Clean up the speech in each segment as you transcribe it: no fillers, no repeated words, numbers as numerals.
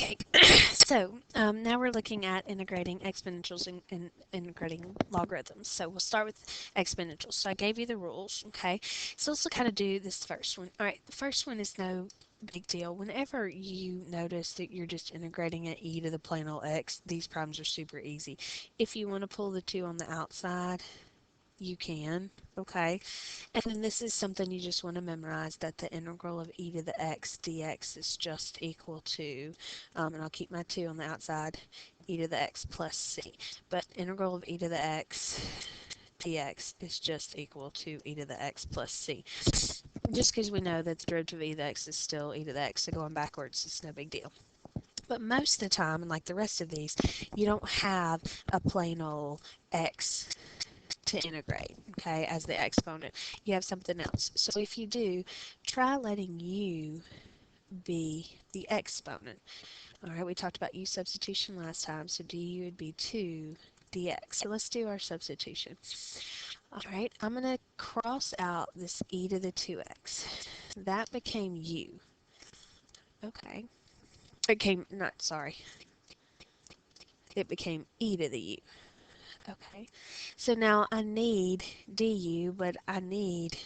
Okay, so now we're looking at integrating exponentials and integrating logarithms. So we'll start with exponentials. So I gave you the rules, okay? So let's look how to do this first one. All right, the first one is no big deal. Whenever you notice that you're just integrating an e to the plain old x, these problems are super easy. If you want to pull the 2 on the outside, you can, okay? And then this is something you just want to memorize, that the integral of e to the x dx is just equal to, and I'll keep my 2 on the outside, e to the x plus c. But integral of e to the x dx is just equal to e to the x plus c. Just because we know that the derivative of e to the x is still e to the x, so going backwards is no big deal. But most of the time, and like the rest of these, you don't have a plain old x to integrate, okay, as the exponent. You have something else. So if you do, try letting u be the exponent. All right, we talked about u substitution last time, so du would be 2 dx. So let's do our substitution. All right, I'm going to cross out this e to the 2x. That became u. Okay. It became, not, sorry. It became e to the u. Okay. So now I need du, but I need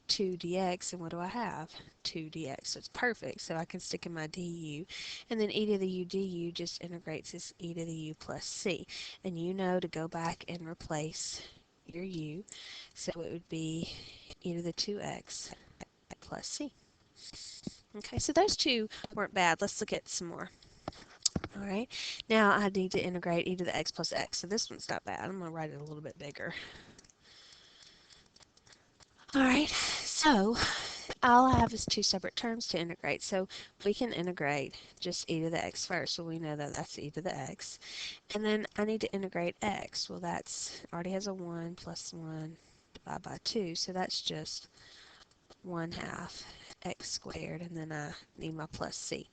2 dx, and what do I have? 2 dx, so it's perfect, so I can stick in my du, and then e to the u du just integrates as e to the u plus c, and you know to go back and replace your u, so it would be e to the 2x plus c. Okay, so those two weren't bad. Let's look at some more. All right, now I need to integrate e to the x plus x, so this one's not bad. I'm going to write it a little bit bigger. All right, so all I have is 2 separate terms to integrate, so we can integrate just e to the x first, so we know that that's e to the x. And then I need to integrate x. Well, that's already has a 1 plus 1 divided by 2, so that's just 1/2 x squared, and then I need my plus c.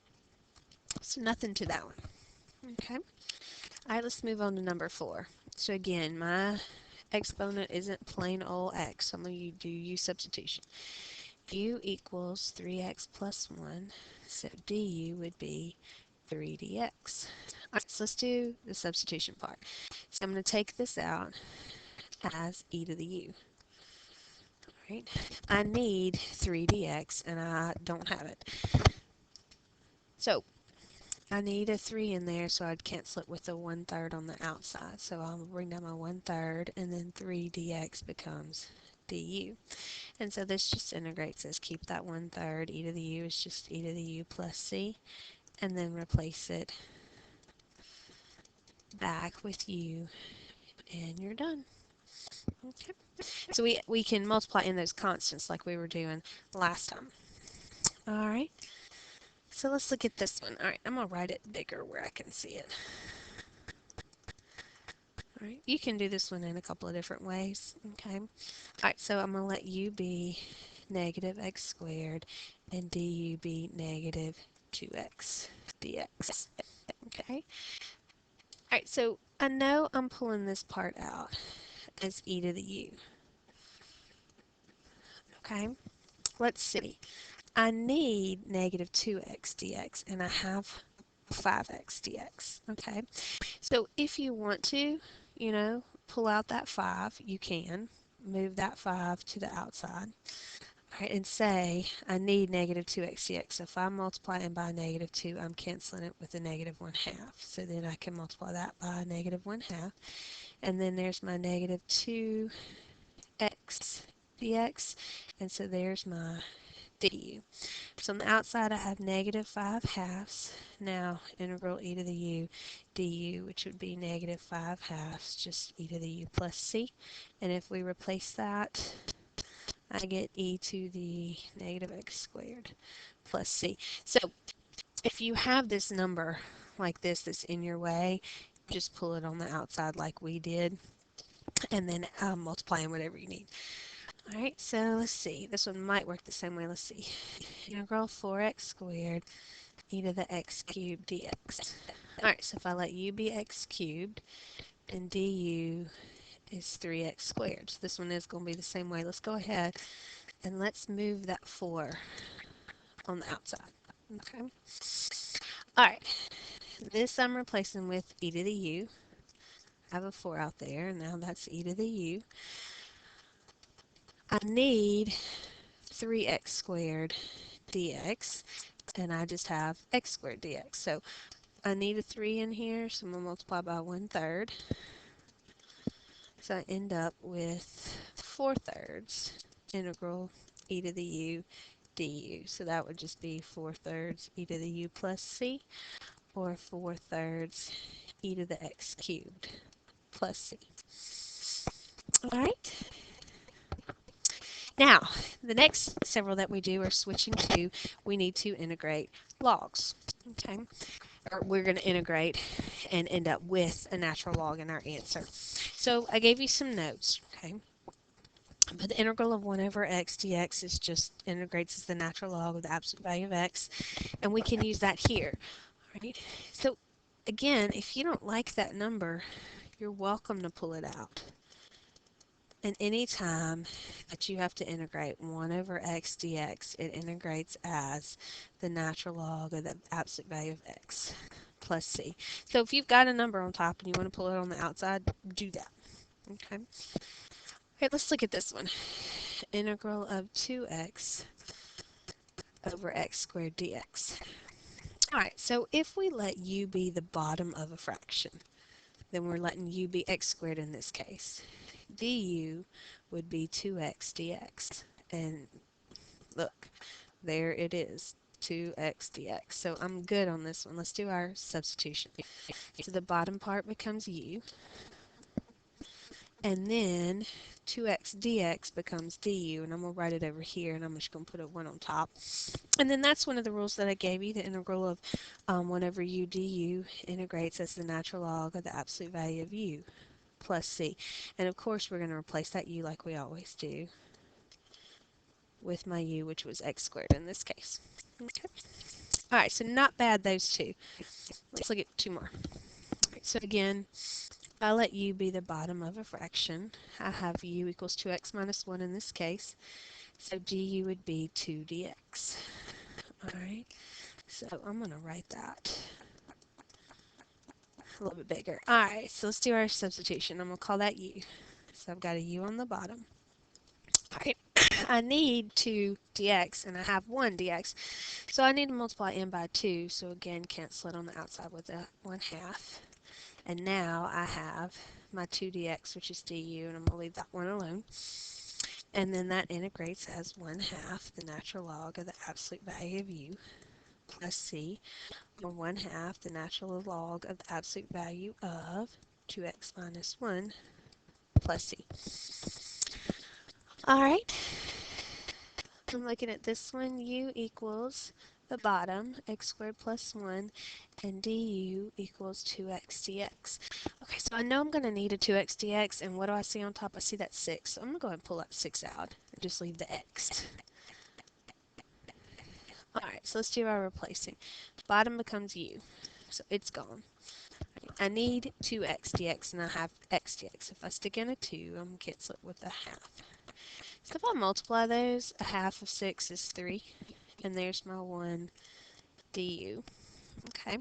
So nothing to that one. Okay. All right, let's move on to number 4. So again, my exponent isn't plain old x, so I'm going to do u substitution. U equals 3x plus 1, so du would be 3 dx. Alright, so let's do the substitution part. So I'm going to take this out as e to the u. Alright, I need 3 dx, and I don't have it. So I need a 3 in there, so I'd cancel it with a 1/3 on the outside. So I'll bring down my 1/3, and then 3 dx becomes du. And so this just integrates as keep that 1/3, e to the u is just e to the u plus c, and then replace it back with u, and you're done. Okay. So we can multiply in those constants like we were doing last time. All right. So let's look at this one. All right, I'm going to write it bigger where I can see it. All right, you can do this one in a couple of different ways. Okay. All right, so I'm going to let u be negative x squared and du be negative 2x dx. Okay. All right, so I know I'm pulling this part out as e to the u. Okay. Let's see. I need negative 2x dx, and I have 5x dx. Okay. So if you want to, you know, pull out that 5, you can. Move that 5 to the outside. All right, and say I need negative 2x dx. So if I'm multiplying by negative 2, I'm canceling it with a negative 1/2. So then I can multiply that by negative 1/2. And then there's my negative 2x dx. And so there's my du. So on the outside I have negative 5/2. Now integral e to the u du, which would be negative 5/2, just e to the u plus c. And if we replace that, I get e to the negative x squared plus c. So if you have this number like this that's in your way, just pull it on the outside like we did, and then multiply in whatever you need. Alright, so let's see. This one might work the same way. Let's see. Integral 4x squared e to the x cubed dx. Alright, so if I let u be x cubed, then du is 3x squared. So this one is going to be the same way. Let's go ahead and let's move that 4 on the outside. Okay. Alright, this I'm replacing with e to the u. I have a 4 out there, and now that's e to the u. I need 3x squared dx, and I just have x squared dx. So I need a 3 in here, so I'm going to multiply by 1/3. So I end up with 4/3 integral e to the u du. So that would just be 4/3 e to the u plus c, or 4/3 e to the x cubed plus c. Alright, now the next several that we do are switching to, we need to integrate logs. Okay, or we're going to integrate and end up with a natural log in our answer. So I gave you some notes, okay? But the integral of 1 over x dx is just integrates as the natural log of the absolute value of x, and we can use that here, right? So again, if you don't like that number, you're welcome to pull it out. And any time that you have to integrate 1 over x dx, it integrates as the natural log of the absolute value of x plus c. So if you've got a number on top and you want to pull it on the outside, do that. Okay. Okay, let's look at this one. Integral of 2x over x squared dx. Alright, so if we let u be the bottom of a fraction, then we're letting u be x squared in this case. Du would be 2x dx. And look, there it is, 2x dx. So I'm good on this one. Let's do our substitution. So the bottom part becomes u, and then 2x dx becomes du, and I'm going to write it over here, and I'm just going to put a 1 on top. And then that's one of the rules that I gave you. The integral of 1 over u du integrates as the natural log of the absolute value of u plus c. And of course we're going to replace that u like we always do with my u, which was x squared in this case. Okay. Alright, so not bad, those two. Let's look at two more. Right, so again, I let u be the bottom of a fraction. I have u equals 2x minus 1 in this case. So du would be 2 dx. Alright, so I'm going to write that a little bit bigger. Alright, so let's do our substitution. I'm going to call that u. So I've got a u on the bottom. Alright, I need 2 dx, and I have 1 dx. So I need to multiply n by 2. So again, cancel it on the outside with a 1/2. And now I have my 2 dx, which is du, and I'm going to leave that one alone. And then that integrates as 1/2 the natural log of the absolute value of u plus c, or 1/2 the natural log of the absolute value of 2x minus 1 plus c. Alright, I'm looking at this one. U equals the bottom, x squared plus 1, and du equals 2x dx. Okay, so I know I'm going to need a 2x dx, and what do I see on top? I see that 6. So I'm going to go ahead and pull that 6 out and just leave the x. Alright, so let's do our replacing. Bottom becomes u, so it's gone. I need 2x dx, and I have x dx. If I stick in a 2, I'm going to cancel it with a 1/2. So if I multiply those, a 1/2 of 6 is 3, and there's my 1 du. Okay,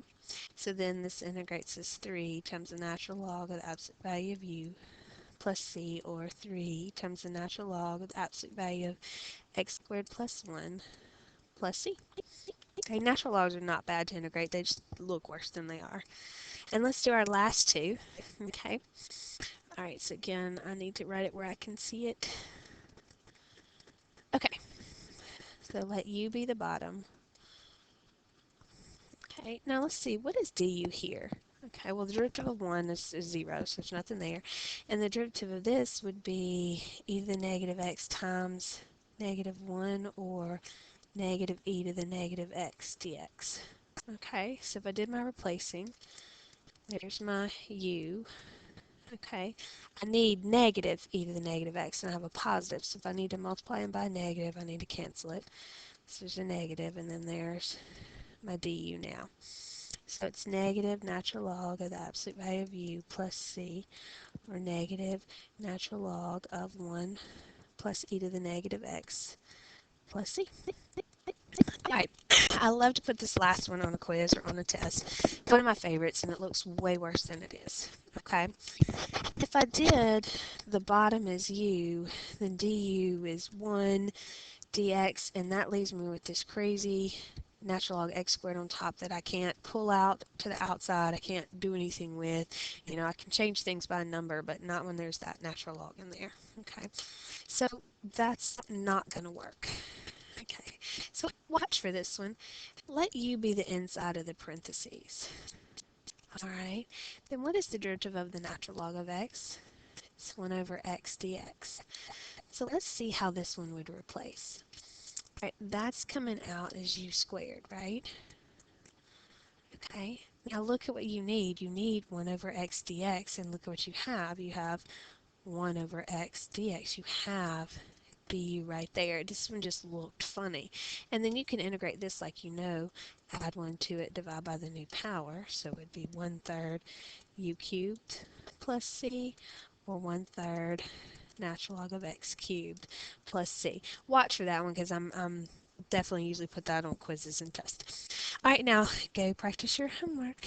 so then this integrates as 3 times the natural log of the absolute value of u plus c, or 3 times the natural log of the absolute value of x squared plus 1 plus c. Okay, natural logs are not bad to integrate. They just look worse than they are. And let's do our last two. Okay. Alright, so again, I need to write it where I can see it. Okay. So let u be the bottom. Okay, now let's see, what is du here? Okay, well the derivative of 1 is 0, so there's nothing there. And the derivative of this would be either negative x times negative 1 or negative e to the negative x dx. Okay, so if I did my replacing, there's my u. Okay, I need negative e to the negative x, and I have a positive, so if I need to multiply them by negative, I need to cancel it. So there's a negative, and then there's my du now. So it's negative natural log of the absolute value of u plus c, or negative natural log of 1 plus e to the negative x plus c. Alright, I love to put this last one on a quiz or on a test. One of my favorites, and it looks way worse than it is. Okay, if I did the bottom is u, then du is 1 dx, and that leaves me with this crazy natural log x squared on top that I can't pull out to the outside. I can't do anything with. You know, I can change things by a number, but not when there's that natural log in there. Okay, so that's not going to work. Okay, so watch for this one. Let u be the inside of the parentheses. All right, then what is the derivative of the natural log of x? It's 1 over x dx. So let's see how this one would replace. All right, that's coming out as u squared, right? Okay, now look at what you need. You need 1 over x dx, and look at what you have. You have 1 over x dx. You have du right there. This one just looked funny. And then you can integrate this like you know. Add 1 to it, divide by the new power. So it would be 1/3 u cubed plus c, or 1/3 natural log of x cubed plus c. Watch for that one because I'm definitely usually put that on quizzes and tests. All right, now go practice your homework.